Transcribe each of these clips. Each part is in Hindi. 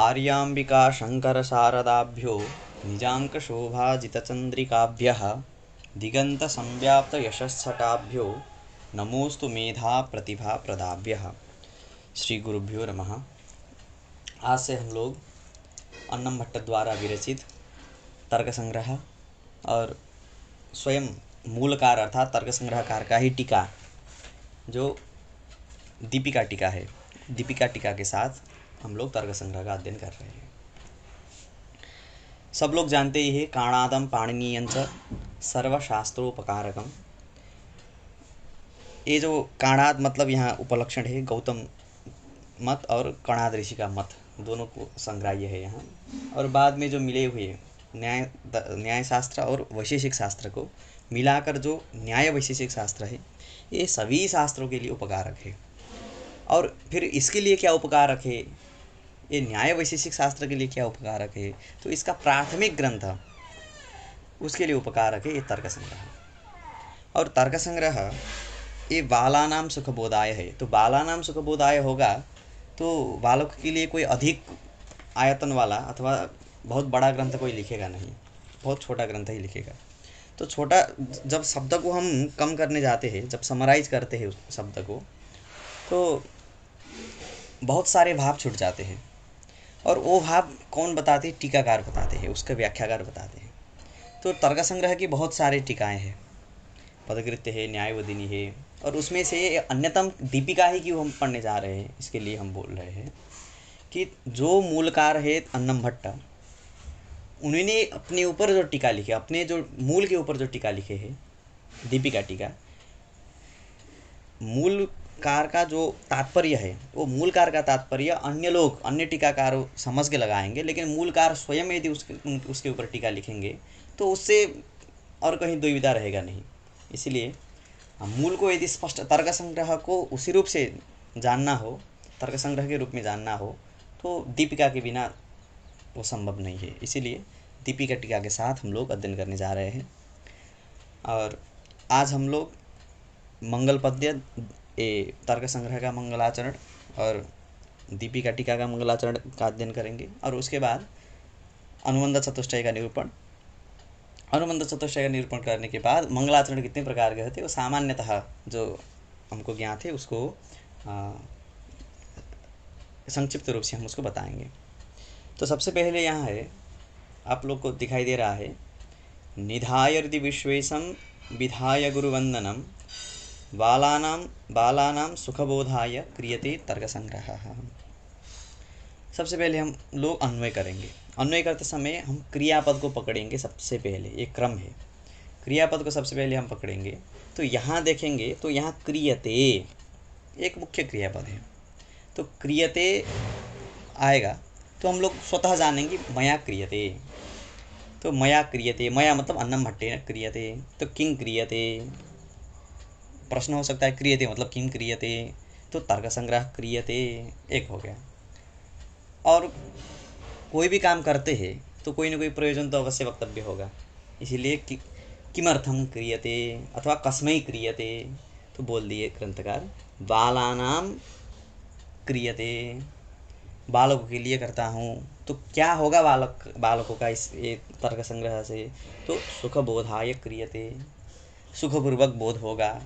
आर्याम्बिका शङ्करशारदाभ्यो निजाङ्कशोभाजितचन्द्रिकाभ्यः दिगन्तसंव्याप्तयशश्छटाभ्यो नमोस्तु मेधाप्रतिभाप्रदाभ्यः। श्री गुरुभ्यो नमः। आज से हम लोग अन्नम भट्ट द्वारा विरचित तर्क संग्रह और स्वयं मूलकार अर्थात तर्क संग्रहकार का ही टीका जो दीपिका टीका है, दीपिका टीका के साथ हम लोग तर्क संग्रह का अध्ययन कर रहे हैं। सब लोग जानते ही है काणादम पाणिनीयंच सर्वशास्त्रोपकारकम। ये जो काणाद मतलब यहाँ उपलक्षण है गौतम मत और कणाद ऋषि का मत, दोनों को संग्राह्य है यहाँ। और बाद में जो मिले हुए न्याय शास्त्र और वैशेषिक शास्त्र को मिलाकर जो न्याय वैशेषिक शास्त्र है, ये सभी शास्त्रों के लिए उपकारक है। और फिर इसके लिए क्या उपकारक है, ये न्याय वैशेषिक शास्त्र के लिए क्या उपकारक है, तो इसका प्राथमिक ग्रंथ उसके लिए उपकारक है ये तर्क संग्रह। और तर्क संग्रह ये बालानाम सुखबोधाय है। तो बालानाम सुखबोधाय होगा तो बालक के लिए कोई अधिक आयतन वाला अथवा बहुत बड़ा ग्रंथ कोई लिखेगा नहीं, बहुत छोटा ग्रंथ ही लिखेगा। तो छोटा, जब शब्द को हम कम करने जाते हैं, जब समराइज करते हैं उस शब्द को, तो बहुत सारे भाव छूट जाते हैं। और वो भाव कौन बताते हैं? टीकाकार बताते हैं, उसके व्याख्याकार बताते हैं। तो तर्क संग्रह की बहुत सारे टीकाएँ हैं, पदकृत्य है, न्यायवदिनी है, और उसमें से अन्यतम दीपिका ही क्यों हम पढ़ने जा रहे हैं, इसके लिए हम बोल रहे हैं कि जो मूलकार है अन्नम भट्ट, उन्होंने अपने ऊपर जो टीका लिखे, अपने जो मूल के ऊपर जो टीका लिखे है, दीपिका टीका, मूलकार का जो तात्पर्य है वो मूलकार का तात्पर्य अन्य लोग, अन्य टीकाकार समझ के लगाएंगे, लेकिन मूलकार स्वयं यदि उसके ऊपर टीका लिखेंगे तो उससे और कहीं दुविधा रहेगा नहीं। इसलिए मूल को यदि स्पष्ट तर्क संग्रह को उसी रूप से जानना हो, तर्क संग्रह के रूप में जानना हो, तो दीपिका के बिना वो संभव नहीं है। इसीलिए दीपिका टीका के साथ हम लोग अध्ययन करने जा रहे हैं। और आज हम लोग मंगल पद्य, ये तर्क संग्रह का मंगलाचरण और दीपिका टीका का मंगलाचरण का अध्ययन करेंगे। और उसके बाद अनुबंध चतुष्टय का निरूपण, अनुबंध चतुष्टय का निरूपण करने के बाद मंगलाचरण कितने प्रकार के होते हैं वो सामान्यतः जो हमको ज्ञात है उसको संक्षिप्त रूप से हम उसको बताएंगे। तो सबसे पहले यहाँ है, आप लोग को दिखाई दे रहा है, निधाय हृदि विश्वेशम विधाय गुरुवंदनम बालानां सुखबोधाय क्रियते तर्क संग्रह। सबसे पहले हम लोग अन्वय करेंगे। अन्वय करते समय हम क्रियापद को पकड़ेंगे। सबसे पहले एक क्रम है, क्रियापद को सबसे पहले हम पकड़ेंगे। तो यहाँ देखेंगे तो यहाँ क्रियते एक मुख्य क्रियापद है, तो क्रियते आएगा तो हम लोग स्वतः जानेंगे मया क्रियते। तो मया क्रियते, मया मतलब अन्नम भट्टेन क्रियते, तो किं क्रियते, प्रश्न हो सकता है क्रियते मतलब किं क्रियते, तो तर्क संग्रह क्रियते एक हो गया। और कोई भी काम करते हैं तो कोई ना कोई प्रयोजन तो अवश्य वक्तव्य होगा, इसीलिए किमर्थम क्रियते अथवा कस्मै क्रियते, तो बोल दिए ग्रंथकार बालानाम क्रियते, बालकों के लिए करता हूँ। तो क्या होगा बालकों का इस तर्क संग्रह से, तो सुख बोधाय क्रियते, सुखपूर्वक बोध होगा,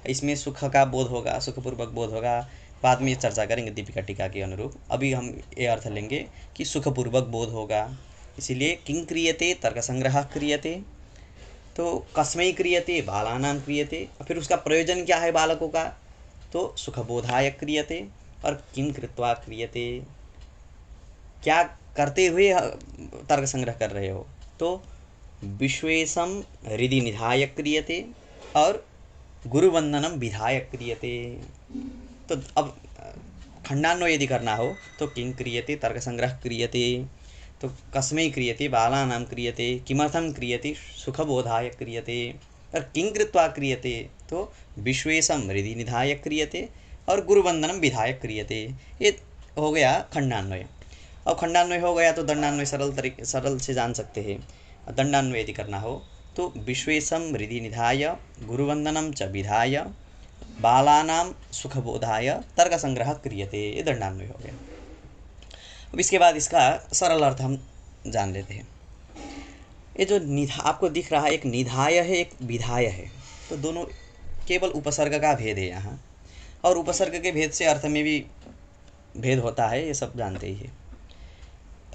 इसमें सुख का बोध होगा, सुखपूर्वक बोध होगा। बाद में चर्चा करेंगे दीपिका टीका के अनुरूप। अभी हम ये अर्थ लेंगे कि सुखपूर्वक बोध होगा। इसीलिए किं क्रियते तर्क संग्रह क्रियते, तो कस्मै क्रियते बालानां क्रियते, फिर उसका प्रयोजन क्या है बालकों का, तो सुखबोधाय क्रियते। और किं कृत्वा क्रियते, क्या करते हुए तर्क संग्रह कर रहे हो, तो विश्वेशम हृदि निधाय क्रियते और गुरुवंदनम विधाय क्रियते। तो अब खंडान्वय यदि करना हो तो किं क्रियते तर्क संग्रह क्रियते, तो कस्मै क्रियते बालानां क्रियते, किमर्थं क्रियते सुखबोधाय क्रियते, और किं कृत्वा क्रियते, तो विश्वेशम हृदि निधाय क्रियते और गुरुवंदनम विधाय क्रियते। ये हो गया खंडान्वय। अब खंडान्वय हो गया तो दंडान्वय सरल से जान सकते हैं। दंडान्वय यदि करना हो तो विश्वेशम हृदि निधाय गुरुवंदनम च विधाय बालानां सुखबोधाय तर्क संग्रह क्रियते, ये दंडान्वय हो गया। अब इसके बाद इसका सरल अर्थ हम जान लेते हैं। ये जो आपको दिख रहा है, एक निधाय है, एक विधाय है, तो दोनों केवल उपसर्ग का भेद है यहाँ, और उपसर्ग के भेद से अर्थ में भी भेद होता है, ये सब जानते ही है।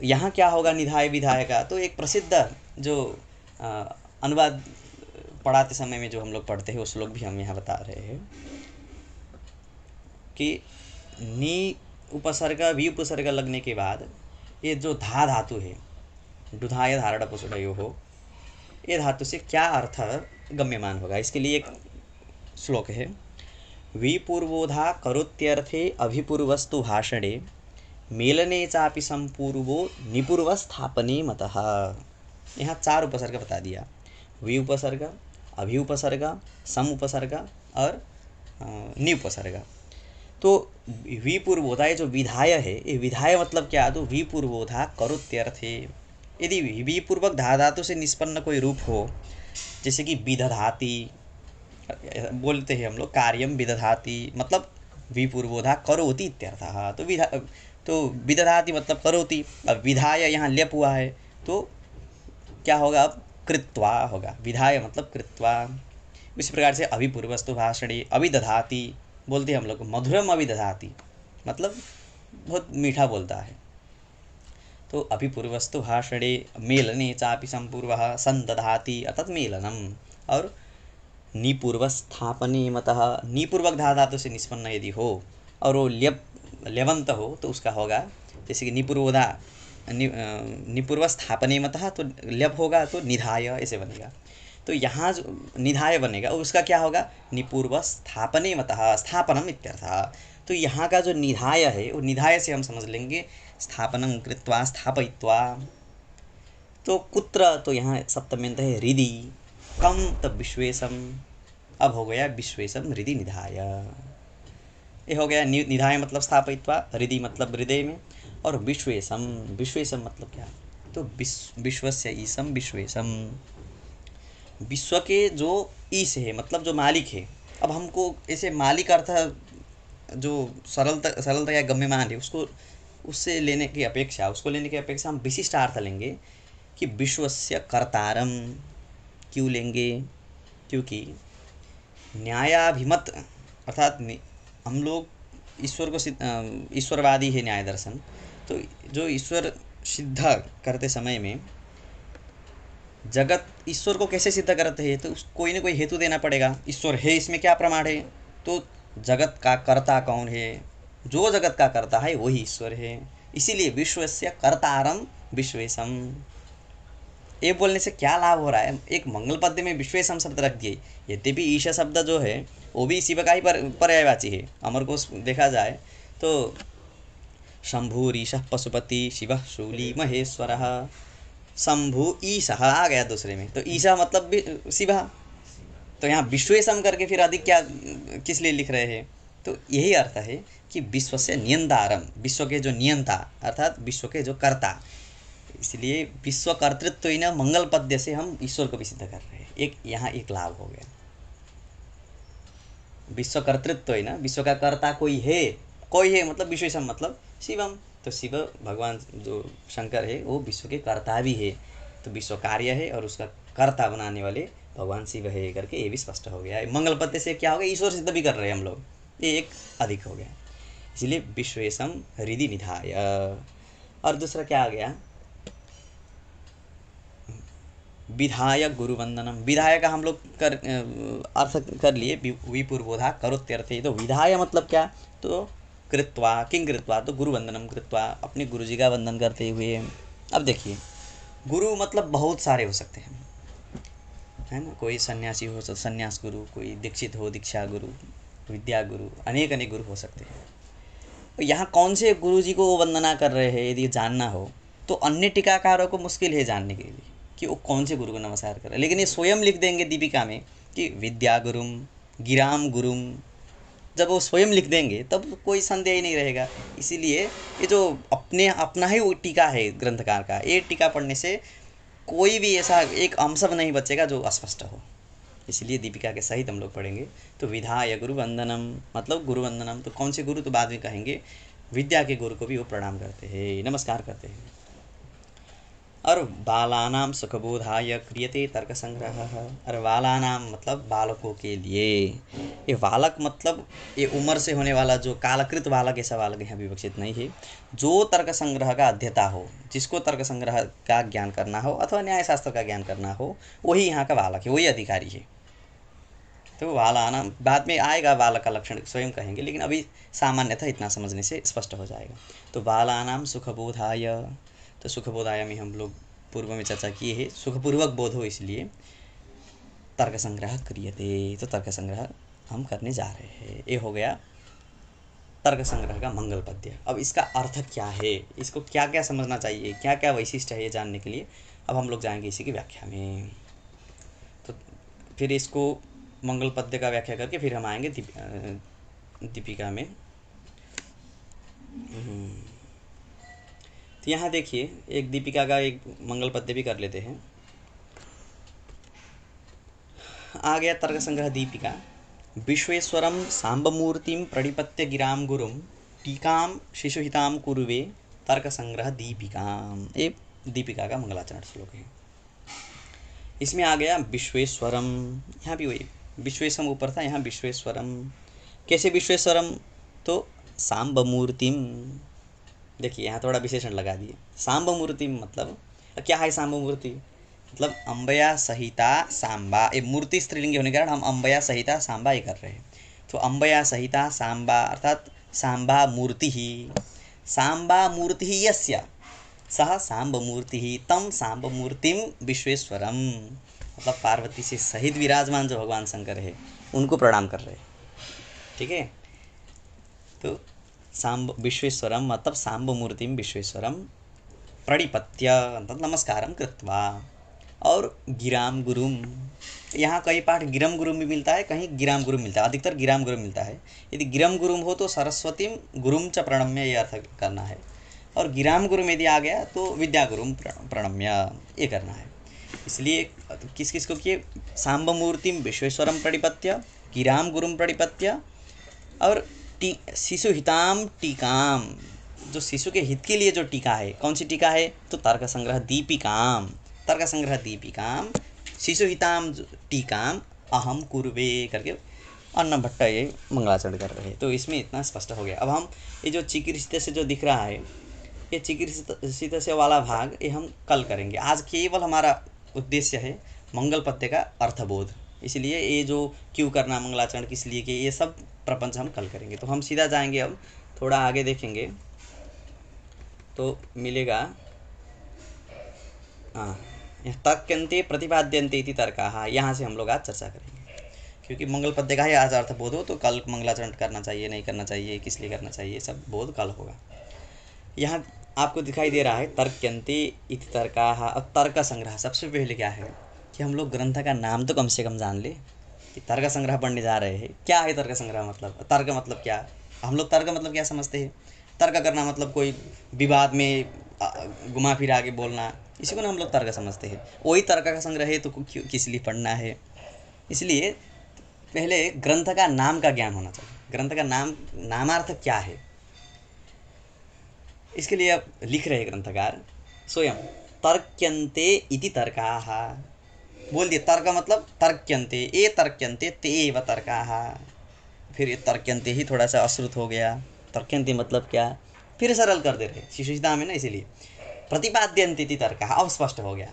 यहाँ क्या होगा निधाय विधाय का, तो एक प्रसिद्ध जो अनुवाद पढ़ाते समय में जो हम लोग पढ़ते हैं उस लोग भी हम यहाँ बता रहे हैं कि नी उपसर्ग वी उपसर्ग लगने के बाद ये जो धा धातु है, दुधाय धारण पुसुडयो हो, ये धातु से क्या अर्थ गम्यमान होगा। इसके लिए एक श्लोक है, विपूर्वोधा करोत्यर्थे अभिपूर्वस्तु भाषणे मेलने चापि संपूर्वो निपूर्वस्थापने मतः। यहाँ 4 उपसर्ग बता दिया, वि उपसर्ग, अभि उपसर्ग, सम उपसर्ग और नि उपसर्ग। तो विपूर्वोधा ये जो विधाय है, ये विधाय मतलब क्या, तो विपूर्वोधा करोत्यर्थे, यदि विपूर्वक धा धातु से निष्पन्न कोई रूप हो, जैसे कि विदधाति बोलते हैं हम लोग, कार्यम विदधाति मतलब विपूर्वोधा करोति इत्यर्थः। तो विदधाति मतलब करोति, अब विधाय यहाँ लेप हुआ है तो क्या होगा, अब कृत्वा होगा, विधाय मतलब कृत्वा। इसी प्रकार से अभिपूर्वस्तु भाषणे अभिदधाति बोलते हैं हम लोग, मधुरम अभिदधाति मतलब बहुत मीठा बोलता है। तो अभिपूर्वस्तु भाषणे मेलने चापि संपूर्वः संदधाति अर्थात मेलनम, और निपूर्वस्थापने मतः, निपूर्वक धा धातु से निष्पन्न यदि हो और वो लेवंत हो तो उसका होगा, जैसे कि निपूर्वोधा निपूर्वस्थापने मतः तो लेप होगा तो निधाय ऐसे बनेगा। तो यहाँ जो निधाय बनेगा उसका क्या होगा, निपूर्वस्थापने मतः स्थापनम इत्यर्थः। तो यहाँ का जो निधाय है वो निधाय से हम समझ लेंगे स्थापनम कृत्वा स्थापयित्वा। तो कुत्र, तो यहाँ सप्तम्यंत है हृदि, कम तब विश्वेशम, अब हो गया विश्वेशम हृदि निधाय। ये हो गया निधाय मतलब स्थापयित्वा, हृदि मतलब हृदय में, और विश्वेशम, विश्वेशम मतलब क्या, तो विश्वस्य ईशम विश्वेशम, विश्व के जो ईश है मतलब जो मालिक है। अब हमको ऐसे मालिक अर्थ जो सरलता या गम्यमान है उसको उससे लेने की अपेक्षा, उसको लेने की अपेक्षा हम विशिष्ट अर्थ लेंगे कि विश्वस्य कर्तारम। क्यों लेंगे, क्योंकि न्यायाभिमत अर्थात हम लोग ईश्वर को ईश्वरवादी है न्याय दर्शन, तो जो ईश्वर सिद्ध करते समय में जगत ईश्वर को कैसे सिद्ध करते हैं, तो कोई ना कोई हेतु देना पड़ेगा। ईश्वर है इसमें क्या प्रमाण है, तो जगत का कर्ता कौन है, जो जगत का कर्ता है वही ईश्वर है। इसीलिए विश्वस्य कर्तारम विश्वेशम, ये बोलने से क्या लाभ हो रहा है, एक मंगल पद्य में विश्वेशम शब्द रख दिए। यद्यपि ईश शब्द जो है वो भी शिव का ही पर्यायवाची है। अमर को देखा जाए तो शंभुरीश पशुपति शिव शूली महेश्वर, शंभु ईशः आ गया दूसरे में, तो ईशा मतलब शिव। तो यहाँ विश्वेशम करके फिर अधिक क्या किस लिए लिख रहे हैं, तो यही अर्थ है कि विश्व से नियंतारम, विश्व के जो नियंता अर्थात विश्व के जो कर्ता, इसलिए विश्व कर्तृत्व ही ना मंगल पद्य से हम ईश्वर को भी सिद्ध कर रहे हैं। एक यहाँ एक लाभ हो गया, विश्व कर्तृत्व ही ना, विश्व का कर्ता कोई है मतलब विश्वेशम मतलब शिवम, तो शिव भगवान जो शंकर है वो विश्व के कर्ता भी है, तो विश्व कार्य है और उसका कर्ता बनाने वाले भगवान शिव है करके ये भी स्पष्ट हो गया। मंगल पद्य से क्या हो गया, ईश्वर सिद्ध भी कर रहे हैं हम लोग, ये एक अधिक हो गया। इसलिए विश्वेशम हृदि निधाय। और दूसरा क्या आ गया, विधायक गुरुवंदनम। विधायक का हम लोग अर्थ कर लिए विपूर्वोधा करोत्यर्थे। तो विधाय मतलब क्या, तो कृत्वा, किंग कृत्वा, तो गुरुवंदनम कृत्वा, अपने गुरु जी का वंदन करते हुए। अब देखिए गुरु मतलब बहुत सारे हो सकते हैं, है ना, कोई सन्यासी हो तो सन्यास गुरु, कोई दीक्षित हो दीक्षा गुरु, विद्या गुरु, अनेक अनेक गुरु हो सकते हैं। तो यहाँ कौन से गुरु जी को वो वंदना कर रहे हैं यदि जानना हो तो अन्य टीकाकारों को मुश्किल है जानने के लिए कि वो कौन से गुरु को नमस्कार कर रहे हैं, लेकिन ये स्वयं लिख देंगे दीपिका में कि विद्या गुरुम गिराम गुरुम। जब वो स्वयं लिख देंगे तब कोई संदेह ही नहीं रहेगा। इसीलिए ये जो अपना ही वो टीका है ग्रंथकार का, ये टीका पढ़ने से कोई भी ऐसा एक अंश नहीं बचेगा जो अस्पष्ट हो। इसलिए दीपिका के सहित हम लोग पढ़ेंगे। तो विधाय गुरु वंदनम मतलब गुरु वंदनम, तो कौन से गुरु, तो बाद में कहेंगे विद्या के गुरु को भी वो प्रणाम करते हैं, नमस्कार करते हैं। और बालानाम सुखबोधाय क्रियते तर्क संग्रह। और बालानाम मतलब बालकों के लिए। ये बालक मतलब ये उम्र से होने वाला जो कालकृत बालक, ऐसा बालक यहाँ विवक्षित नहीं है। जो तर्क संग्रह का अध्येता हो, जिसको तर्क संग्रह का ज्ञान करना हो अथवा न्याय शास्त्र का ज्ञान करना हो, वही यहाँ का बालक है, वही अधिकारी है। तो बालानाम बाद में आएगा, बालक का लक्षण स्वयं कहेंगे, लेकिन अभी सामान्यतः इतना समझने से स्पष्ट हो जाएगा। तो बालानाम सुखबोधाय, तो सुखबोधाय में हम लोग पूर्व में चर्चा किए है, सुखपूर्वक बोध हो इसलिए तर्क संग्रह क्रियते, तो तर्क संग्रह हम करने जा रहे हैं। ये हो गया तर्क संग्रह का मंगल पद्य। अब इसका अर्थ क्या है, इसको क्या क्या समझना चाहिए, क्या क्या वैशिष्ट है, ये जानने के लिए अब हम लोग जाएंगे इसी की व्याख्या में। तो फिर इसको मंगल पद्य का व्याख्या करके फिर हम आएंगे दीपिका में। तो यहाँ देखिए, एक दीपिका का एक मंगल पद्य भी कर लेते हैं। आ गया तर्क संग्रह दीपिका। विश्वेश्वरम सांबमूर्तिम प्रणिपत्य गिराम गुरुम टीकाम शिशुहिताम कुरुवे तर्क संग्रह दीपिकाम। ये दीपिका का मंगलाचरण श्लोक है। इसमें आ गया विश्वेश्वरम, यहाँ भी वही विश्वेश्वरम ऊपर था, यहाँ विश्वेश्वरम। कैसे विश्वेश्वरम, तो सांबमूर्तिम। देखिए यहाँ थोड़ा विशेषण लगा दिए। सांबमूर्ति मतलब क्या है, सांबमूर्ति मतलब अम्बया सहिता सांबा। ये मूर्ति स्त्रीलिंगी होने के कारण हम अम्बया सहिता सांबा ही कर रहे हैं। तो अम्बया सहिता सांबा अर्थात सांबा मूर्ति ही, सांबा मूर्ति ही यस्य सह सांबमूर्ति ही तम सांबमूर्तिम विश्वेश्वरम। मतलब पार्वती से सहित विराजमान जो भगवान शंकर है उनको प्रणाम कर रहे हैं। ठीक है, तो सांब विश्वेश्वरम मतलब सांबमूर्तिम विश्वेश्वरम प्रणिपत्य नमस्कारम कृत्वा। और गिराम गुरुम, यहाँ कई पाठ गिरम गुरुम भी मिलता है, कहीं गिराम गुरुम मिलता है, अधिकतर गिराम गुरुम मिलता है। यदि गिरम गुरुम हो तो सरस्वतीम गुरुम च प्रणम्य, ये अर्थ करना है। और गिराम गुरुम यदि आ गया तो विद्या गुरुम प्रणम्य, ये करना है। इसलिए किस किस को किए, सांबमूर्तिम विश्वेश्वरम प्रणिपत्य, गिराम गुरुम प्रणिपत्य, और शिशु हिताम टीकाम, जो शिशु के हित के लिए जो टीका है, कौन सी टीका है, तो तर्क संग्रह दीपिकाम, तर्क संग्रह दीपिकाम शिशु हिताम टीकाम अहम कुर्वे करके अन्न भट्ट ये मंगलाचरण कर रहे हैं। तो इसमें इतना स्पष्ट हो गया। अब हम ये जो चिकित्सित से जो दिख रहा है, ये चिकित्सित से वाला भाग ये हम कल करेंगे। आज केवल हमारा उद्देश्य है मंगल पद्य का अर्थबोध, इसलिए ये जो क्यों करना मंगलाचरण किस लिए कि ये सब प्रपंच हम कल करेंगे। तो हम सीधा जाएंगे, अब थोड़ा आगे देखेंगे तो मिलेगा। हाँ, तर्क्यन्ते प्रतिपाद्यन्ते इति तर्काः, यहाँ से हम लोग आज चर्चा करेंगे, क्योंकि मंगल पद्य का ही आज अर्थबोध हो, तो कल मंगलाचरण करना चाहिए नहीं करना चाहिए, किस लिए करना चाहिए, सब बोध कल होगा। यहाँ आपको दिखाई दे रहा है तर्क्यन्ते इति तर्काः। अब तर्क संग्रह, सबसे पहले क्या है कि हम लोग ग्रंथ का नाम तो कम से कम जान ले कि तर्क संग्रह पढ़ने जा रहे हैं। क्या है तर्क संग्रह मतलब, तर्क मतलब क्या, हम लोग तर्क मतलब क्या समझते हैं। तर्क करना मतलब कोई विवाद में घुमा फिरा के बोलना, इसी को ना हम लोग तर्क समझते हैं। वही तर्क का संग्रह है तो किस लिए पढ़ना है। इसलिए पहले ग्रंथ का नाम का ज्ञान होना चाहिए। ग्रंथ का नामार्थ क्या है, इसके लिए अब लिख रहे ग्रंथकार स्वयं, तर्क्यन्ते इति तर्काः। बोल दिए, तर्क मतलब तर्क्यन्ते, ये तर्क्यन्ते ते एव तर्काः। फिर ये तर्क्यन्ते ही थोड़ा सा अश्रुत हो गया, तर्क्यन्ते मतलब क्या, फिर सरल कर दे रहे शिशुहिताम है ना, इसीलिए प्रतिपाद्यन्ते इति तर्काः, अब स्पष्ट हो गया।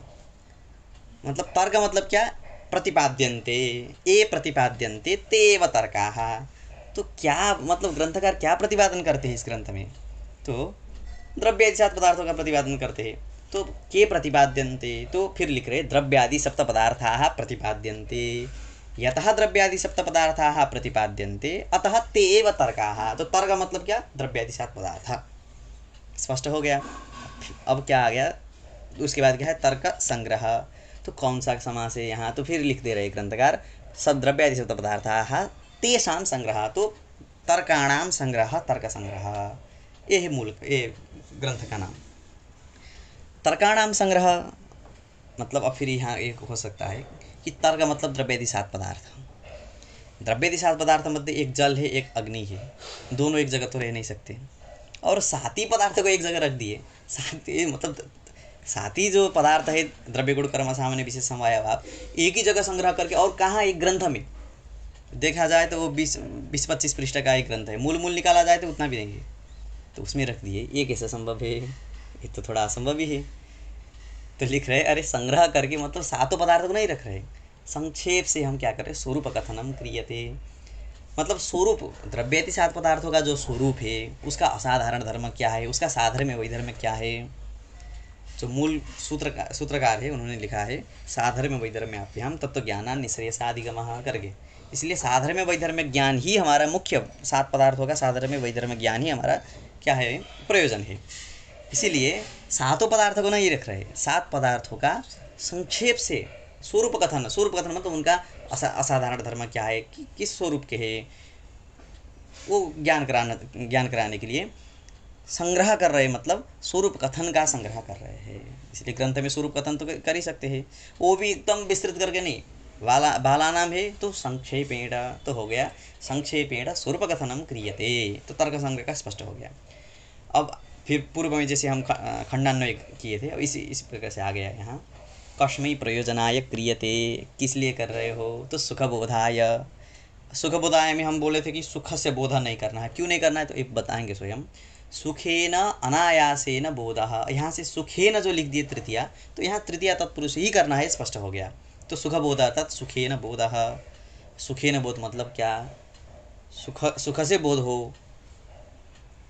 मतलब तर्क मतलब क्या, प्रतिपाद्यन्ते, ये प्रतिपाद्यन्ते ते एव तर्काः। तो क्या मतलब ग्रंथकार क्या प्रतिपादन करते हैं इस ग्रंथ में, तो द्रव्यादि सात पदार्थों का प्रतिपादन करते हैं। तो के प्रतिपाद्यन्ते, तो फिर लिख रहे द्रव्यादि सप्त पदार्थाः प्रतिपाद्यन्ते, यतः द्रव्यादि सप्त पदार्थाः प्रतिपाद्यन्ते अतः ते एव तर्काः। तो तर्क मतलब क्या, द्रव्यादि सात पदार्थ, स्पष्ट हो गया। अब क्या आ गया, उसके बाद क्या है तर्क संग्रह। तो कौन सा समास है यहाँ, तो फिर लिख दे रहे ग्रंथकार सब द्रव्यादि सप्त पदार्थाः तेषां संग्रह, तो तर्काणां संग्रह तर्क संग्रह, ये है मूल ये ग्रंथ का नाम। तर्काणाम संग्रह मतलब अब फिर यहाँ एक हो सकता है कि तर्क मतलब द्रव्यादि सात पदार्थ। द्रव्यादि सात पदार्थ मध्य एक जल है एक अग्नि है, दोनों एक जगह तो रह नहीं सकते। और साती पदार्थ को एक जगह रख दिए। साती मतलब साती जो पदार्थ है, द्रव्य गुण कर्म सामान्य विशेष समवाय भाव, एक ही जगह संग्रह करके, और कहाँ, एक ग्रंथ में देखा जाए तो वो 20-25 पृष्ठ का एक ग्रंथ है, मूल मूल निकाला जाए तो उतना भी नहीं है, तो उसमें रख दिए। ये कैसे संभव है? ये तो थोड़ा असंभव ही है। तो लिख रहे अरे संग्रह करके मतलब सातों पदार्थ को नहीं रख रहे, संक्षेप से हम क्या कर रहे, स्वरूप कथनम क्रियते, मतलब स्वरूप, द्रव्यति सात पदार्थों का जो स्वरूप है उसका असाधारण धर्म क्या है, उसका साधर्म्य वैधर्म्य क्या है। जो मूल सूत्रकार है उन्होंने लिखा है साधर्म्य वैधर्म्याभ्याम तत्व ज्ञानान निश्रेयसाधिगमः करके। इसलिए साधर्म्य वैधर्म्य ज्ञान ही हमारा मुख्य, सात पदार्थों का साधर्म्य वैधर्म्य ज्ञान ही हमारा क्या है, प्रयोजन है। इसीलिए सातों पदार्थों को नहीं रख रहे, सात पदार्थों का संक्षेप से स्वरूप कथन, स्वरूप कथन मतलब उनका असाधारण धर्म क्या है, किस स्वरूप के है, वो ज्ञान कराने के लिए संग्रह कर रहे, मतलब स्वरूप कथन का संग्रह कर रहे हैं। इसलिए ग्रंथ में स्वरूप कथन तो कर ही सकते हैं, वो भी एकदम विस्तृत करके नहीं। बाला नाम है तो संक्षेपेण तो हो गया, संक्षेपेण स्वरूप कथनम क्रियते, तो तर्क संग्रह का स्पष्ट हो गया। अब फिर पूर्व में जैसे हम खंडान्वय किए थे, अब इसी प्रकार से आ गया यहाँ। कस्मै प्रयोजनाय क्रियते, किस लिए कर रहे हो, तो सुखबोधाय। सुखबोधाय में हम बोले थे कि सुख से बोध नहीं करना है, क्यों नहीं करना है तो एक बताएंगे स्वयं। सुखेन अनायासेन बोधः, यहाँ से सुखेन जो लिख दिए तृतीया, तो यहाँ तृतीया तत्पुरुष ही करना है, स्पष्ट हो गया। तो सुखबोध अर्थात सुखेन बोधः, सुखेन बोध मतलब क्या, सुख से बोध हो,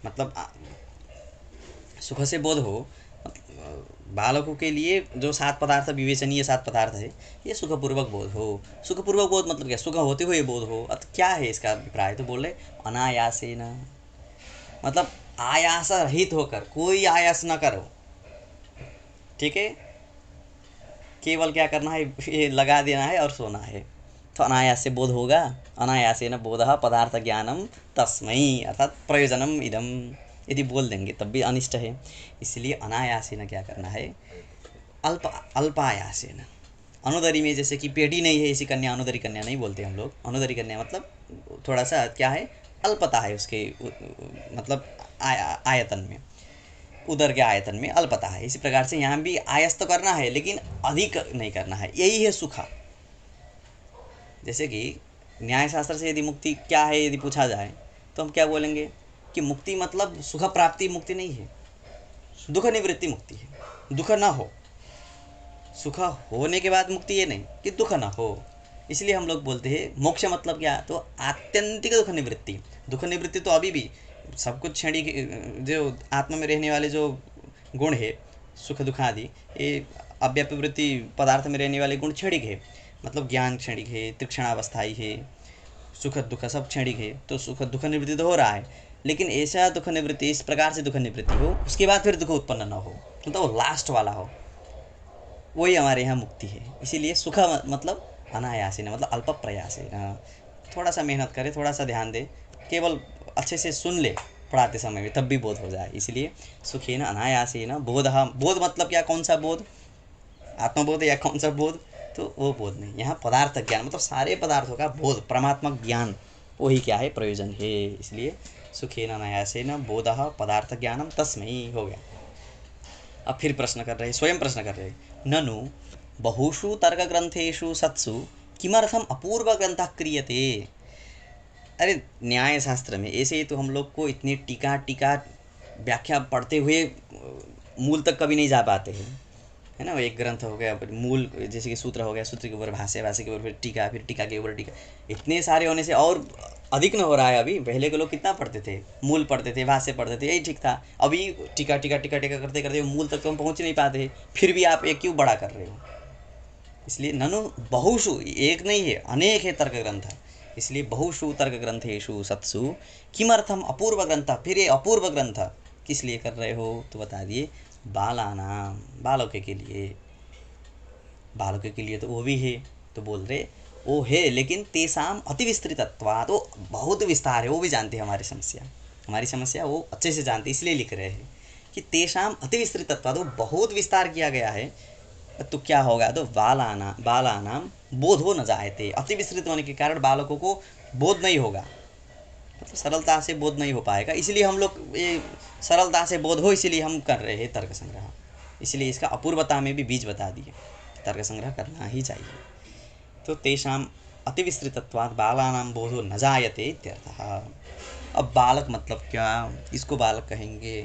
मतलब सुख से बोध हो। बालकों के लिए जो सात पदार्थ विवेचनीय सात पदार्थ है, ये सुखपूर्वक बोध हो। सुखपूर्वक बोध मतलब क्या, सुख होते हुए बोध हो। क्या है इसका अभिप्राय, तो बोल रहे अनायासेन, मतलब आयास रहित होकर, कोई आयास न करो, ठीक है, केवल क्या करना है, ये लगा देना है और सोना है, तो अनायास से बोध होगा। अनायासेन बोधः पदार्थ ज्ञानम तस्मै, अर्थात प्रयोजनम इदम, यदि बोल देंगे तब भी अनिष्ट है। इसलिए अनायासेन क्या करना है, अल्पायासेन। अनुदरी में जैसे कि पेटी नहीं है, इसी कन्या अनुदरी कन्या नहीं बोलते हम लोग। अनुदरी कन्या मतलब थोड़ा सा क्या है, अल्पता है उसके, मतलब आयतन में, उदर के आयतन में अल्पता है। इसी प्रकार से यहाँ भी आयस तो करना है लेकिन अधिक नहीं करना है, यही है सुखा। जैसे कि न्यायशास्त्र से यदि मुक्ति क्या है यदि पूछा जाए तो हम क्या बोलेंगे कि मुक्ति मतलब सुख प्राप्ति मुक्ति नहीं है, दुख निवृत्ति मुक्ति है। दुख ना हो, सुख होने के बाद मुक्ति ये नहीं कि दुख ना हो। इसलिए हम लोग बोलते हैं मोक्ष मतलब क्या, तो आत्यंतिक दुख निवृत्ति। दुख निवृत्ति तो अभी भी सब कुछ क्षणिक, जो आत्मा में रहने वाले जो गुण है सुख दुख आदि, ये अव्यापवृत्ति पदार्थ में रहने वाले गुण क्षणिक है, मतलब ज्ञान क्षणिक है, तृक्षणावस्थाई है, सुख दुख सब क्षणिक है। तो सुख दुख निवृत्ति तो हो रहा है, लेकिन ऐसा दुख निवृत्ति, इस प्रकार से दुख निवृत्ति हो उसके बाद फिर दुख उत्पन्न न हो, मतलब वो लास्ट वाला हो, वही हमारे यहाँ मुक्ति है। इसीलिए सुख मतलब अनायासेन, मतलब अल्प प्रयासेन, थोड़ा सा मेहनत करे, थोड़ा सा ध्यान दे, केवल अच्छे से सुन ले पढ़ाते समय में, तब भी बोध हो जाए। इसलिए सुखेन अनायासेन बोधः, बोध मतलब क्या, कौन सा बोध, आत्मबोध या कौन सा बोध, तो वो बोध नहीं, यहाँ पदार्थ ज्ञान मतलब सारे पदार्थों का बोध, परमात्मक ज्ञान, वही क्या है, प्रयोजन है। इसलिए सुखेन अनायासेन बोधः पदार्थ ज्ञानम तस्मै हो गया। अब फिर प्रश्न कर रहे, स्वयं प्रश्न कर रहे, ननु बहुषु तर्क ग्रंथेषु सत्सु किमर्थम अपूर्व ग्रंथ क्रियते। अरे न्याय शास्त्र में ऐसे ही तो हम लोग को इतनी टीका व्याख्या पढ़ते हुए मूल तक कभी नहीं जा पाते हैं, है ना। एक ग्रंथ हो गया मूल, जैसे कि सूत्र हो गया, सूत्र के ऊपर भाष्य, भाष्य के ऊपर फिर टीका के ऊपर टीका, इतने सारे होने से और अधिक न हो रहा है। अभी पहले के लोग कितना पढ़ते थे, मूल पढ़ते थे, भाष्य पढ़ते थे, यही ठीक था। अभी टीका करते करते मूल तक तो हम पहुँच नहीं पाते, फिर भी आप एक क्यों बड़ा कर रहे हो। इसलिए ननु बहुषु, एक नहीं है अनेक है तर्क ग्रंथ, इसलिए बहुषु तर्क ग्रंथेषु सत्सु किमर्थम अपूर्व ग्रंथ, फिर ये अपूर्व ग्रंथ किस लिए कर रहे हो, तो बता दिए बालानाम, बालकों के लिए। बालकों के लिए तो वो भी है, तो बोल रहे वो है, लेकिन तेसाम अति विस्तृतत्वात्, तो बहुत विस्तार है, वो भी जानते हैं हमारी समस्या वो अच्छे से जानते, इसलिए लिख रहे हैं कि तेसाम अति विस्तृतत्वात्, तो बहुत विस्तार किया गया है। तो क्या होगा, तो बालानाम बोधो न जायते, अति विस्तृत होने के कारण बालकों को बोध नहीं होगा। मतलब सरलता से बोध नहीं हो पाएगा, इसलिए हम लोग ये सरलता से बोध हो इसलिए हम कर रहे हैं तर्क संग्रह। इसलिए इसका अपूर्वता में भी बीज बता दिए, तर्क संग्रह करना ही चाहिए। तो तेषाम अतिविस्तृतत्वात् बालानां बोधो न जायते इत्यर्थः। अब बालक मतलब क्या, इसको बालक कहेंगे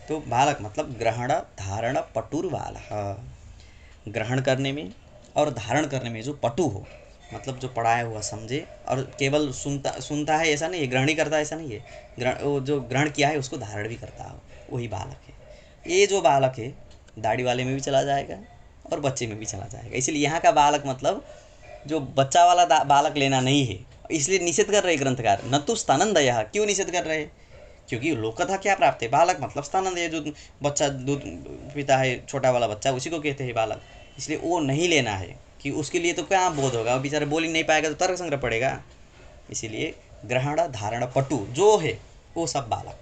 तो बालक मतलब ग्रहण धारण पटुर बालः, ग्रहण करने में और धारण करने में जो पटु हो, मतलब जो पढ़ाया हुआ समझे और केवल सुनता है ऐसा नहीं है, ग्रहण ही करता है ऐसा नहीं है, वो जो ग्रहण किया है उसको धारण भी करता हो, वही बालक है। ये जो बालक है दाढ़ी वाले में भी चला जाएगा और बच्चे में भी चला जाएगा, इसलिए यहाँ का बालक मतलब जो बच्चा वाला बालक लेना नहीं है, इसलिए निषेध कर रहे ग्रंथकार। न तो स्तनंदयः, क्यों निषेध कर रहे, क्योंकि लोकतः क्या प्राप्त है, बालक मतलब स्तनंदय, जो बच्चा दूध पीता है छोटा वाला बच्चा उसी को कहते हैं बालक, इसलिए वो नहीं लेना है कि उसके लिए तो क्या बोध होगा, वो बेचारा बोल ही नहीं पाएगा तो तर्क संग्रह पड़ेगा। इसीलिए ग्रहण धारण पटु जो है वो सब बालक,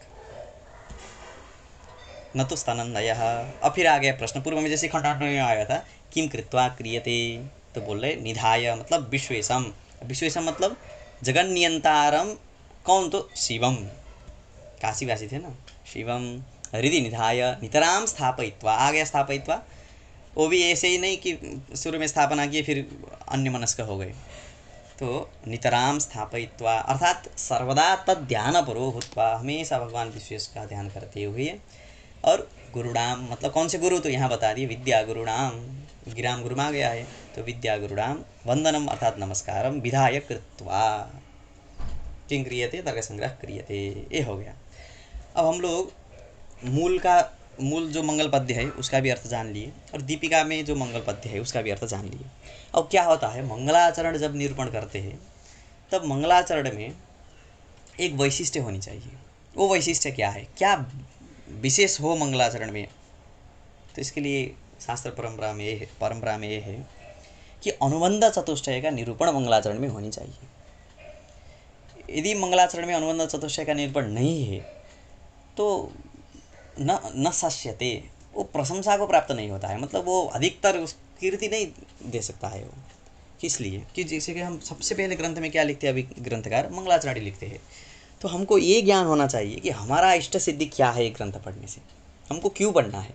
न तो स्तनंदयः। अब फिर आ गया प्रश्न, पूर्व में जैसे खंडांत में आया था किम कृत्वा क्रियते, तो बोल रहे निधाय मतलब विश्वेशम, विश्वेशम मतलब जगन नियंतारम, कौन, तो शिवम, काशीवासी थे ना, शिवम हृदि निधाय नितराम स्थापयित्वा, आ गया स्थापयित्वा, वो भी ऐसे ही नहीं कि शुरू में स्थापना किए फिर अन्य मनस्क हो गए, तो नितराम स्थापयित्वा अर्थात सर्वदा तद ध्यानपूर्वक भूत्वा, हमेशा भगवान विश्वेश का ध्यान करते हुए, और गुरुणाम मतलब कौन से गुरु, तो यहाँ बता दिए विद्या गुरुणाम, गिराम गुरु आ गया है, तो विद्या गुरुणाम वंदनम अर्थात नमस्कारम विधाय कृत्वा किं क्रियते तर्क संग्रह क्रियते, ये हो गया। अब हम लोग मूल जो मंगल पद्य है उसका भी अर्थ जान लिए, और दीपिका में जो मंगल पद्य है उसका भी अर्थ जान लिए। अब क्या होता है, मंगलाचरण जब निरूपण करते हैं तब मंगलाचरण में एक वैशिष्ट्य होनी चाहिए। वो वैशिष्ट्य क्या है, क्या विशेष हो मंगलाचरण में, तो इसके लिए शास्त्र परंपरा में ये है कि अनुबंध चतुष्टय का निरूपण मंगलाचरण में होनी चाहिए। यदि मंगलाचरण में अनुबंध चतुष्टय का निरूपण नहीं है तो न शस्यते, वो प्रशंसा को प्राप्त नहीं होता है, मतलब वो अधिकतर उस कीर्ति नहीं दे सकता है वो। किस लिए कि जैसे कि हम सबसे पहले ग्रंथ में क्या लिखते हैं, अभी ग्रंथकार मंगलाचरण लिखते हैं, तो हमको ये ज्ञान होना चाहिए कि हमारा इष्ट सिद्धि क्या है, ग्रंथ पढ़ने से हमको क्यों पढ़ना है,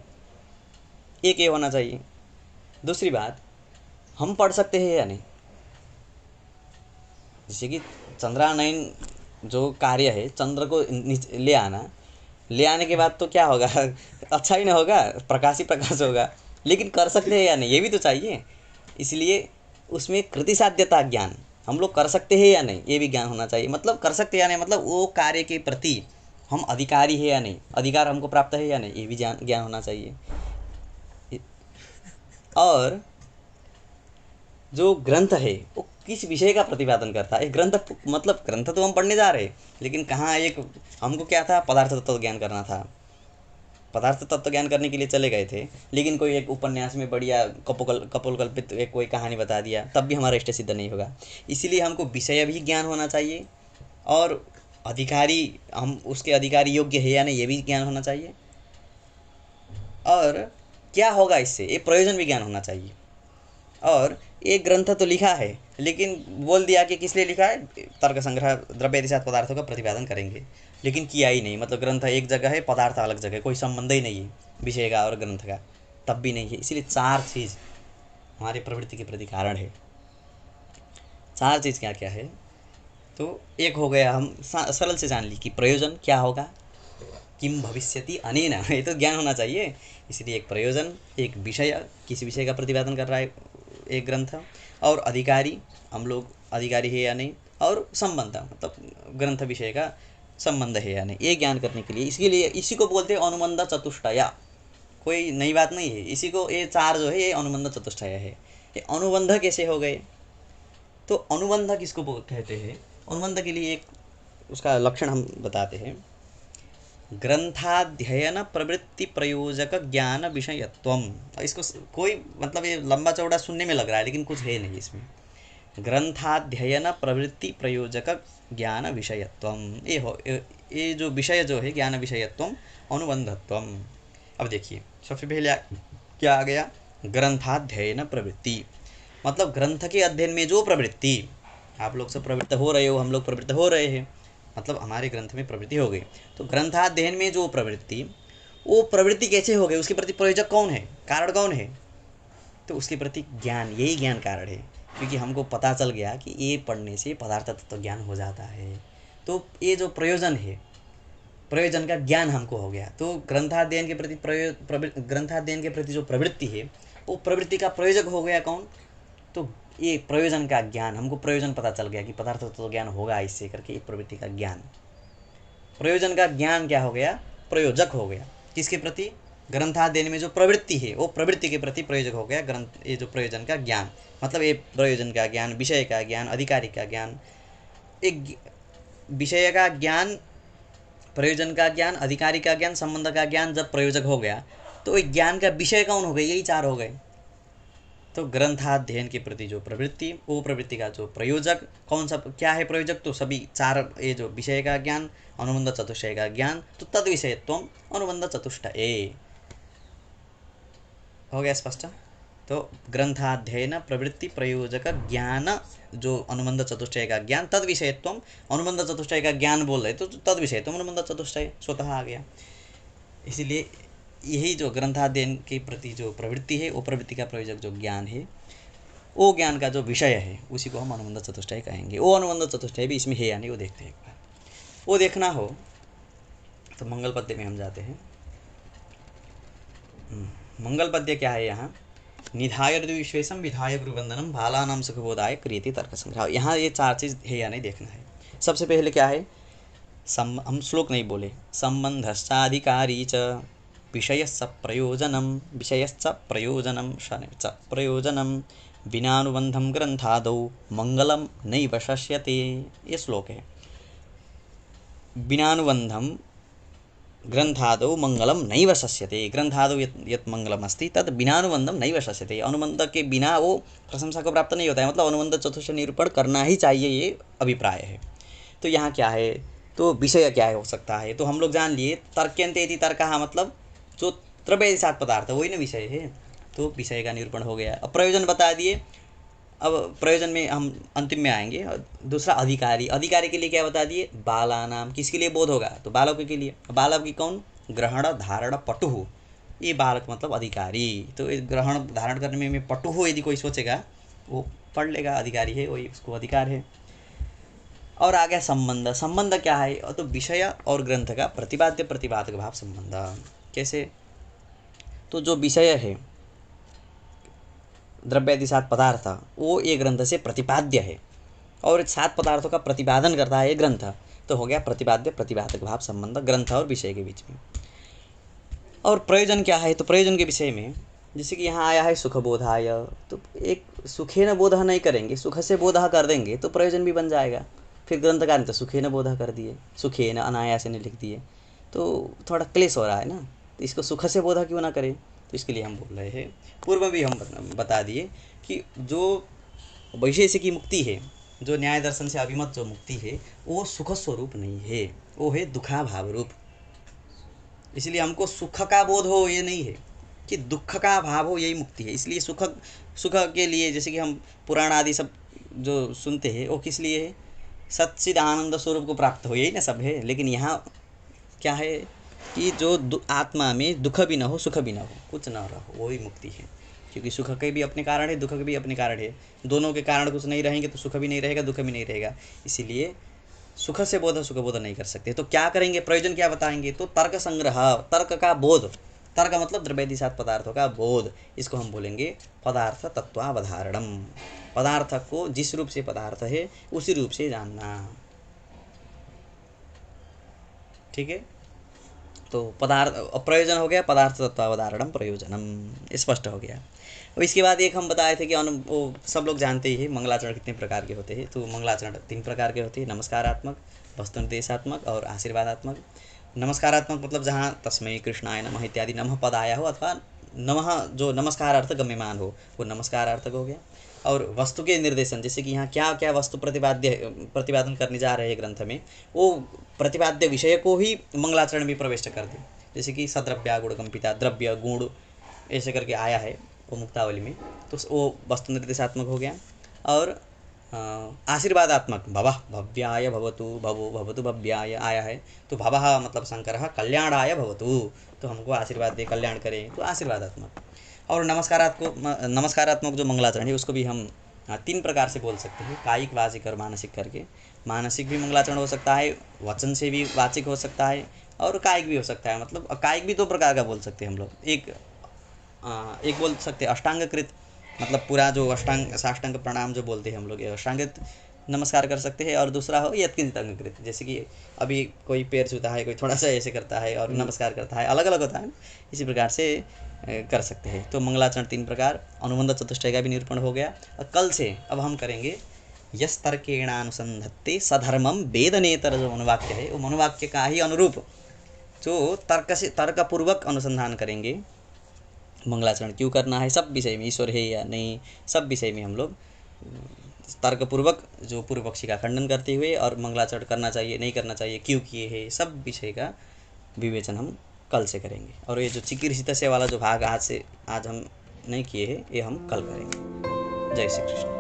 एक ये होना चाहिए। दूसरी बात, हम पढ़ सकते हैं या नहीं, जैसे कि चंद्रानयन जो कार्य है, चंद्र को ले आने के बाद तो क्या होगा अच्छा ही ना होगा, प्रकाश ही प्रकाश होगा, लेकिन कर सकते हैं या नहीं ये भी तो चाहिए। इसलिए उसमें कृति साध्यता ज्ञान, हम लोग कर सकते हैं या नहीं ये भी ज्ञान होना चाहिए। मतलब कर सकते हैं या नहीं मतलब वो कार्य के प्रति हम अधिकारी है या नहीं, अधिकार हमको प्राप्त है या नहीं, ये भी ज्ञान होना चाहिए। और जो ग्रंथ है वो किस विषय का प्रतिपादन करता है, ग्रंथ मतलब ग्रंथ तो हम पढ़ने जा रहे हैं, लेकिन कहाँ एक हमको क्या था, पदार्थ तत्व ज्ञान करना था, पदार्थ तत्व ज्ञान करने के लिए चले गए थे, लेकिन कोई एक उपन्यास में बढ़िया कपोलकल्पित एक कोई कहानी बता दिया, तब भी हमारा इष्ट सिद्ध नहीं होगा। इसीलिए हमको विषय भी ज्ञान होना चाहिए, और अधिकारी हम उसके अधिकारी योग्य है या नहीं ये भी ज्ञान होना चाहिए, और क्या होगा इससे ये प्रयोजन भी ज्ञान होना चाहिए। और एक ग्रंथ तो लिखा है लेकिन बोल दिया कि किस लिए लिखा है, तर्क संग्रह द्रव्य दिशात पदार्थों का प्रतिपादन करेंगे, लेकिन किया ही नहीं, मतलब ग्रंथ एक जगह है पदार्थ अलग जगह, कोई संबंध ही नहीं है विषय का और ग्रंथ का, तब भी नहीं है। इसीलिए चार चीज़ हमारी प्रवृत्ति के प्रति कारण है। चार चीज़ क्या क्या है, तो एक हो गया, हम सरल से जान ली कि प्रयोजन क्या होगा, किम भविष्यति अनेन, ये तो ज्ञान होना चाहिए। इसलिए एक प्रयोजन, एक विषय, किसी विषय का प्रतिपादन कर रहा है एक ग्रंथ, और अधिकारी हम लोग अधिकारी है या नहीं, और संबंध मतलब ग्रंथ विषय का संबंध है या नहीं, ये ज्ञान करने के लिए, इसके लिए इसी को बोलते हैं अनुबंध चतुष्टय। कोई नई बात नहीं है, इसी को ये चार जो है ये अनुबंध चतुष्टय है। ये अनुबंध कैसे हो गए, तो अनुबंध किसको कहते हैं, अनुबंध के लिए एक उसका लक्षण हम बताते हैं, ग्रंथाध्ययन प्रवृत्ति प्रयोजक ज्ञान विषयत्वम। इसको कोई मतलब ये लंबा चौड़ा सुनने में लग रहा है लेकिन कुछ है नहीं इसमें। ग्रंथाध्ययन प्रवृत्ति प्रयोजक ज्ञान विषयत्वम, ये जो विषय जो है ज्ञान विषयत्वम अनुबंधत्वम। अब देखिए सबसे पहले क्या आ गया, ग्रंथाध्ययन प्रवृत्ति, मतलब ग्रंथ के अध्ययन में जो प्रवृत्ति, आप लोग सब प्रवृत्त हो रहे हो, हम लोग प्रवृत्त हो रहे हैं, मतलब हमारे ग्रंथ में प्रवृत्ति हो गई। तो ग्रंथाध्ययन में जो प्रवृत्ति, वो प्रवृत्ति कैसे हो गई, उसके प्रति प्रयोजक कौन है, कारण कौन है, तो उसके प्रति ज्ञान, यही ज्ञान कारण है। क्योंकि हमको पता चल गया कि ये पढ़ने से पदार्थ तत्व ज्ञान हो जाता है, तो ये जो प्रयोजन है, प्रयोजन का ज्ञान हमको हो गया। तो ग्रंथाध्ययन के प्रति ग्रंथाध्ययन के प्रति जो प्रवृत्ति है, वो प्रवृत्ति का प्रयोजक हो गया कौन, तो ये प्रयोजन का ज्ञान। हमको प्रयोजन पता चल गया कि पदार्थ तत्व ज्ञान होगा इससे करके, एक प्रवृत्ति का ज्ञान, प्रयोजन का ज्ञान क्या हो गया, प्रयोजक हो गया। किसके प्रति, ग्रंथाध्ययन में जो प्रवृत्ति है वो प्रवृत्ति के प्रति प्रयोजक हो गया ग्रंथ, ये जो प्रयोजन का ज्ञान, मतलब ये प्रयोजन का ज्ञान, विषय का ज्ञान, अधिकारी का ज्ञान, एक विषय का ज्ञान, प्रयोजन का ज्ञान, अधिकारी का ज्ञान, संबंध का ज्ञान जब प्रयोजक हो गया, तो एक ज्ञान का विषय कौन हो गए, यही चार हो गए। तो ग्रंथाध्ययन के प्रति जो प्रवृत्ति, वो प्रवृत्ति का जो प्रयोजक कौन सा, क्या है प्रयोजक, तो सभी चार, ये जो विषय का ज्ञान, अनुबंध चतुष्टय का ज्ञान, तो तद विषयत्व अनुबंध चतुष्टय हो गया स्पष्ट। तो ग्रंथाध्ययन प्रवृत्ति प्रयोजक ज्ञान, जो अनुबंध चतुष्टय का ज्ञान, तद विषयत्व अनुबंध चतुष्टय का ज्ञान बोल रहे, तो तद विषयत्व अनुबंध चतुष्टय स्वतः आ गया। इसीलिए यही जो ग्रंथाध्ययन के प्रति जो प्रवृत्ति है, वो प्रवृत्ति का प्रयोजक जो ज्ञान है, वो ज्ञान का जो विषय है, उसी को हम अनुबंध चतुष्टय कहेंगे। वो अनुबंध चतुष्टय भी इसमें है या नहीं, वो देखते हैं एक बार। वो देखना हो तो मंगल पद्य में हम जाते हैं। मंगल पद्य क्या है, यहाँ निधाय विश्वेशम विधाय गुरुवंदनम बालानाम सुखबोधाय क्रियते तर्क संग्रह। यहाँ ये चार चीज़ है या नहीं देखना है। सबसे पहले क्या है, हम श्लोक नहीं बोले, संबंधश्चाधिकारी च विषयश्च प्रयोजनं च प्रयोजनं बिनानुबंधं ग्रंथादौ मंगलम नैव शस्यते। ये श्लोक है। बिनानुबंधं ग्रंथादौ मंगलम नैव शस्यते, ग्रंथादौ यत् मंगलम अस्ति तत् बिनानुबंधम नैव शस्यते। अनुबंध के बिना वो प्रशंसा को प्राप्त नहीं होता है, मतलब अनुबंध चतुष्टय निरूपण करना ही चाहिए, ये अभिप्राय है। तो यहाँ क्या है, तो विषय क्या है हो सकता है, तो हम लोग जान लिए तर्क्यन्ते इति तर्कः, मतलब जो त्रव्य सात पदार्थ वही ना विषय है, तो विषय का निरूपण हो गया। अब प्रयोजन बता दिए, अब प्रयोजन में हम अंतिम में आएंगे। दूसरा अधिकारी, अधिकारी के लिए क्या बता दिए, बालानाम, किसके लिए बोध होगा, तो बालकों के लिए। बालक की कौन, ग्रहण धारण पटुः, ये बालक मतलब अधिकारी। तो इस ग्रहण धारण करने में पटुः यदि कोई सोचेगा, वो पढ़ लेगा, अधिकारी है, वही उसको अधिकार है। और आ गया संबंध, संबंध क्या है, तो विषय और ग्रंथ का प्रतिपाद्य प्रतिपादक भाव संबंध। कैसे, तो जो विषय है द्रव्यादि सात पदार्थ, वो ये ग्रंथ से प्रतिपाद्य है, और सात पदार्थों का प्रतिपादन करता है ये ग्रंथ, तो हो गया प्रतिपाद्य प्रतिपादक भाव संबंध ग्रंथ और विषय के बीच में। और प्रयोजन क्या है, तो प्रयोजन के विषय में जैसे कि यहाँ आया है सुखबोधाय, तो एक सुखेन बोधः नहीं करेंगे, सुख से बोधः कर देंगे तो प्रयोजन भी बन जाएगा। फिर ग्रंथकार ने तो सुखेन बोधः कर दिए, सुखेन अनायास ने लिख दिए, तो थोड़ा क्लेश हो रहा है ना, तो इसको सुख से बोधः क्यों ना करें। तो इसके लिए हम बोल रहे हैं, पूर्व में भी हम बता दिए कि जो वैशेषिकी मुक्ति है, जो न्याय दर्शन से अभिमत जो मुक्ति है, वो सुख स्वरूप नहीं है, वो है दुखा भाव रूप। इसलिए हमको सुख का बोध हो ये नहीं है, कि दुख का भाव हो, यही मुक्ति है। इसलिए सुख के लिए जैसे कि हम पुराण आदि सब जो सुनते हैं, वो किस लिए है, सच्चिद आनंद स्वरूप को प्राप्त हो, यही ना सब है। लेकिन यहाँ क्या है कि जो आत्मा में दुख भी ना हो, सुख भी ना हो, कुछ ना रहो, वही मुक्ति है। क्योंकि सुख के भी अपने कारण है, दुख के भी अपने कारण है, दोनों के कारण कुछ नहीं रहेंगे तो सुख भी नहीं रहेगा, दुख भी नहीं रहेगा। इसीलिए सुख से बोध सुख बोध नहीं कर सकते। तो क्या करेंगे, प्रयोजन क्या बताएंगे, तो तर्क संग्रह, तर्क का बोध, तर्क मतलब द्रव्यादि सात पदार्थों का बोध, इसको हम बोलेंगे पदार्थ तत्वावधारणम। पदार्थ को जिस रूप से पदार्थ है उसी रूप से जानना, ठीक है। तो पदार्थ प्रयोजन हो गया, पदार्थ तत्वावधारणम प्रयोजनम, स्पष्ट हो गया। अब इसके बाद एक हम बताए थे कि वो सब लोग जानते ही है मंगलाचरण कितने प्रकार के होते हैं। तो मंगलाचरण 3 प्रकार के होते हैं, नमस्कारात्मक, वस्तुनिर्देशात्मक और आशीर्वादात्मक। नमस्कारात्मक मतलब जहाँ तस्मै कृष्णाय नमः इत्यादि नमः पद आया हो, अथवा नमः जो नमस्कार अर्थ गम्यमान हो, वो नमस्कारार्थक हो गया। और वस्तु के निर्देशन, जैसे कि यहाँ क्या क्या वस्तु प्रतिपादन करने जा रहे हैं ग्रंथ में, वो प्रतिपाद्य विषय को ही मंगलाचरण में प्रविष्ट कर दे। जैसे कि सद्रव्या गुण कंपिता, द्रव्य गुण ऐसे करके आया है वो मुक्तावली में, तो वो वस्तु निर्देशात्मक हो गया। और आशीर्वादात्मक भवः भव्याय भवतु, भवो भवतु भव्याय आया है, तो भवः मतलब शंकरः कल्याणाय भवतु, तो हमको आशीर्वाद दे, कल्याण करें, तो आशीर्वादात्मक। और नमस्कारात्मक जो मंगलाचरण है उसको भी हम 3 प्रकार से बोल सकते हैं, कायिक, वाचिक और मानसिक करके। मानसिक भी मंगलाचरण हो सकता है, वचन से भी वाचिक हो सकता है, और कायिक भी हो सकता है। मतलब कायिक भी 2 प्रकार का बोल सकते हैं हम लोग। एक बोल सकते हैं अष्टांगकृत, मतलब पूरा जो अष्टांग साष्टांग प्रणाम जो बोलते हैं हम लोग, ये अष्टांगित नमस्कार कर सकते हैं। और दूसरा हो यत्किंचित अंगकृत, जैसे कि अभी कोई पैर छूता है, कोई थोड़ा सा ऐसे करता है और नमस्कार करता है, अलग अलग होता है ना, इसी प्रकार से कर सकते हैं। तो मंगलाचरण 3 प्रकार, अनुबंध चतुष्टय का भी निरूपण हो गया। और कल से अब हम करेंगे यस्तर्केणानुसंधत्ते सधर्मम वेदनेतर, जो मनुवाक्य है वो मनुवाक्य का ही अनुरूप जो तर्कपूर्वक अनुसंधान करेंगे, मंगलाचरण क्यों करना है, सब विषय में, ईश्वर है या नहीं, सब विषय में हम लोग तर्कपूर्वक जो पूर्व पक्षी का खंडन करते हुए, और मंगलाचरण करना चाहिए नहीं करना चाहिए, क्यों किए है, सब विषय का विवेचन हम कल से करेंगे। और ये जो चिकीर्षितस्य वाला जो भाग आज हम नहीं किए हैं, ये हम कल करेंगे। जय श्री कृष्ण।